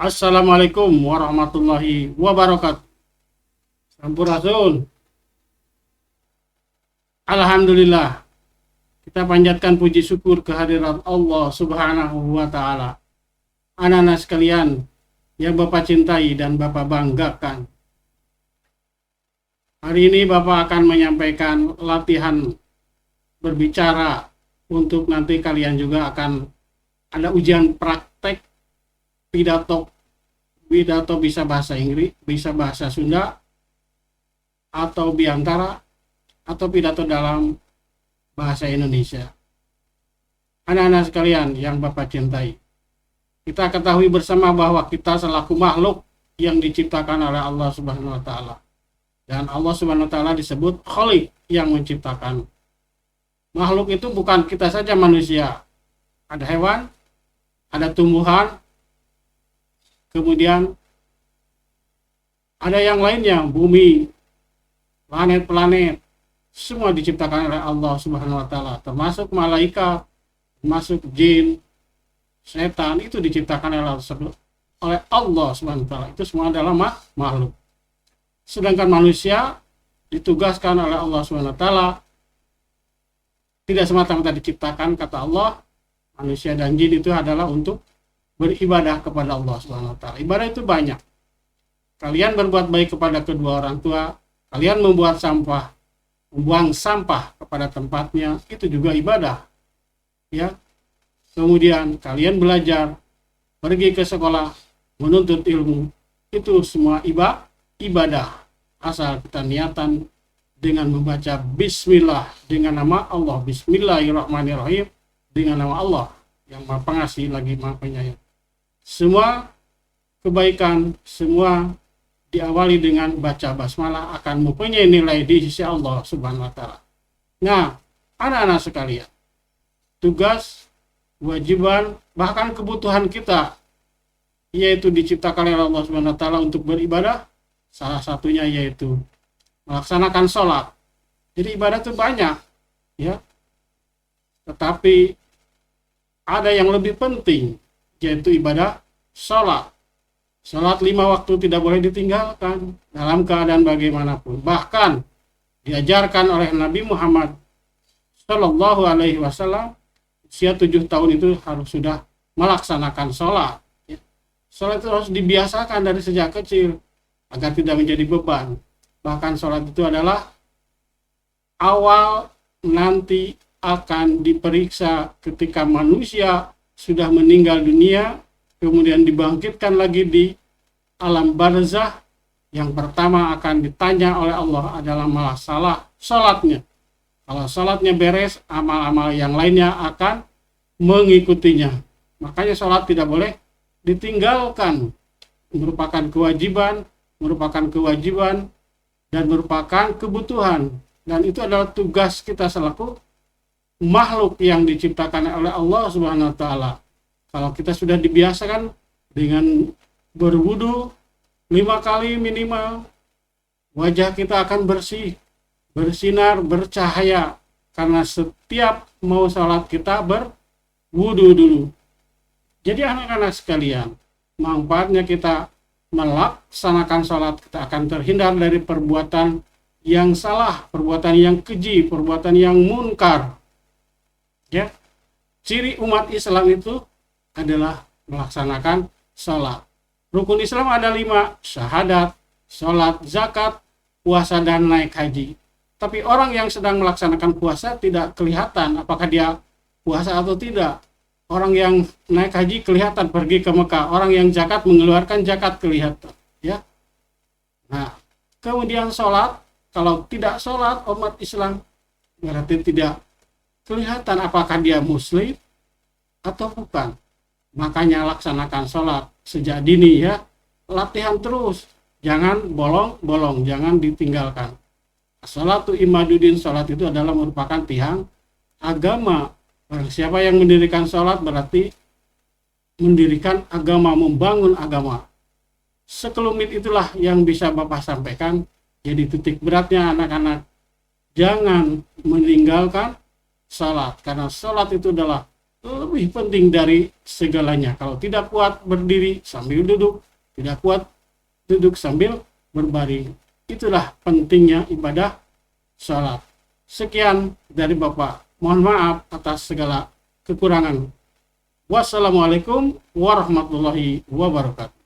Assalamualaikum warahmatullahi wabarakatuh. Sampurasun. Alhamdulillah. Kita panjatkan puji syukur kehadirat Allah Subhanahu wa taala. Anak-anak sekalian yang Bapak cintai dan Bapak banggakan. Hari ini Bapak akan menyampaikan latihan berbicara untuk nanti kalian juga akan ada ujian praktek pidato bisa bahasa Inggris, bisa bahasa Sunda, atau biantara, atau pidato dalam bahasa Indonesia. Anak-anak sekalian yang Bapak cintai, kita ketahui bersama bahwa kita selaku makhluk yang diciptakan oleh Allah Subhanahu wa taala. Dan Allah Subhanahu wa taala disebut Khaliq, yang menciptakan. Makhluk itu bukan kita saja manusia. Ada hewan, ada tumbuhan, kemudian ada yang lainnya, bumi, planet-planet, semua diciptakan oleh Allah Subhanahu wa taala, termasuk malaikat, termasuk jin, setan, itu diciptakan oleh Allah Subhanahu wa taala. Itu semua adalah makhluk. Sedangkan manusia ditugaskan oleh Allah Subhanahu wa taala tidak semata-mata diciptakan, kata Allah, manusia dan jin itu adalah untuk beribadah kepada Allah Subhanahu wa taala. Ibadah itu banyak. Kalian berbuat baik kepada kedua orang tua, kalian membuang sampah kepada tempatnya, itu juga ibadah. Ya. Kemudian kalian belajar, pergi ke sekolah, menuntut ilmu, itu semua ibadah. Asal kita niatan dengan membaca bismillah, dengan nama Allah, bismillahirrahmanirrahim, dengan nama Allah yang Maha Pengasih lagi Maha Penyayang. Semua kebaikan, semua diawali dengan baca basmalah akan mempunyai nilai di sisi Allah Subhanahu wa taala. Nah, anak-anak sekalian, tugas, kewajiban, bahkan kebutuhan kita yaitu diciptakan oleh Allah Subhanahu wa taala untuk beribadah, salah satunya yaitu melaksanakan sholat. Jadi ibadah itu banyak, ya. Tetapi ada yang lebih penting, yaitu ibadah sholat. Sholat 5 waktu tidak boleh ditinggalkan dalam keadaan bagaimanapun. Bahkan diajarkan oleh Nabi Muhammad Shallallahu Alaihi Wasallam, usia 7 tahun itu harus sudah melaksanakan sholat. Sholat itu harus dibiasakan dari sejak kecil agar tidak menjadi beban. Bahkan sholat itu adalah awal nanti akan diperiksa ketika manusia sudah meninggal dunia, kemudian dibangkitkan lagi di alam barzah. Yang pertama akan ditanya oleh Allah adalah masalah sholatnya. Kalau sholatnya beres, amal-amal yang lainnya akan mengikutinya. Makanya sholat tidak boleh ditinggalkan. Merupakan kewajiban dan merupakan kebutuhan. Dan itu adalah tugas kita selaku makhluk yang diciptakan oleh Allah Subhanahu wa taala. Kalau kita sudah dibiasakan dengan berwudu 5 kali minimal, wajah kita akan bersih, bersinar, bercahaya, karena setiap mau sholat kita berwudu dulu. Jadi anak-anak sekalian, manfaatnya kita melaksanakan sholat, kita akan terhindar dari perbuatan yang salah, perbuatan yang keji, perbuatan yang munkar. Ya, ciri umat Islam itu adalah melaksanakan sholat. Rukun Islam ada 5, syahadat, sholat, zakat, puasa, dan naik haji. Tapi orang yang sedang melaksanakan puasa tidak kelihatan apakah dia puasa atau tidak. Orang yang naik haji kelihatan pergi ke Mekah. Orang yang zakat mengeluarkan zakat kelihatan. Ya. Nah, kemudian sholat, kalau tidak sholat umat Islam berarti tidak kelihatan apakah dia muslim atau bukan. Makanya laksanakan sholat sejak dini, ya. Latihan terus, jangan bolong-bolong, jangan ditinggalkan. Sholatu imaduddin, sholat itu adalah merupakan tiang agama. Siapa yang mendirikan sholat berarti mendirikan agama, membangun agama. Sekelumit itulah yang bisa Bapak sampaikan. Jadi titik beratnya anak-anak, jangan meninggalkan sholat, karena sholat itu adalah lebih penting dari segalanya. Kalau tidak kuat berdiri sambil duduk, tidak kuat duduk sambil berbaring. Itulah pentingnya ibadah salat. Sekian dari Bapak. Mohon maaf atas segala kekurangan. Wassalamualaikum warahmatullahi wabarakatuh.